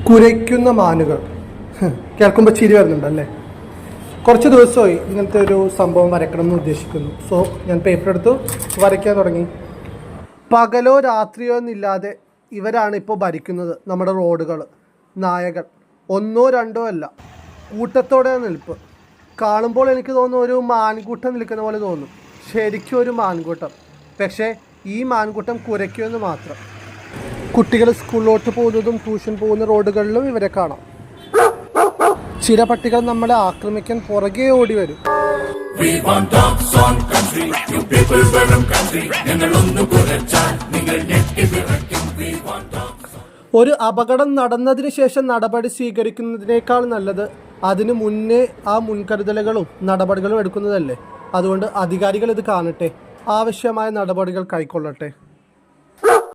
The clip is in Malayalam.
കുരയ്ക്കുന്ന മാനുകൾ കേൾക്കുമ്പോൾ ചിരി വരുന്നുണ്ടല്ലേ? കുറച്ച് ദിവസമായി ഇങ്ങനത്തെ ഒരു സംഭവം വരയ്ക്കണം എന്ന് ഉദ്ദേശിക്കുന്നു. സോ ഞാൻ പേപ്പർ എടുത്തു വരയ്ക്കാൻ തുടങ്ങി. പകലോ രാത്രിയോ എന്നില്ലാതെ ഇവരാണ് ഇപ്പോൾ ഭരിക്കുന്നത് നമ്മുടെ റോഡുകൾ. നായകൾ ഒന്നോ രണ്ടോ അല്ല, കൂട്ടത്തോടെ നിൽപ്പ്. കാണുമ്പോൾ എനിക്ക് തോന്നുന്നു ഒരു മാൻകൂട്ടം നിൽക്കുന്ന പോലെ തോന്നും. ശരിക്കും ഒരു മാൻകൂട്ടം. പക്ഷേ ഈ മാൻകൂട്ടം കുരയ്ക്കുമെന്ന് മാത്രം. കുട്ടികൾ സ്കൂളിലോട്ട് പോകുന്നതും ട്യൂഷൻ പോകുന്ന റോഡുകളിലും ഇവരെ കാണാം. ചില പട്ടികൾ നമ്മളെ ആക്രമിക്കാൻ പുറകെ ഓടി വരും. ഒരു അപകടം നടന്നതിന് ശേഷം നടപടി സ്വീകരിക്കുന്നതിനേക്കാൾ നല്ലത് അതിനു മുന്നേ ആ മുൻകരുതലുകളും നടപടികളും എടുക്കുന്നതല്ലേ. അതുകൊണ്ട് അധികാരികൾ ഇത് കാണട്ടെ, ആവശ്യമായ നടപടികൾ കൈക്കൊള്ളട്ടെ.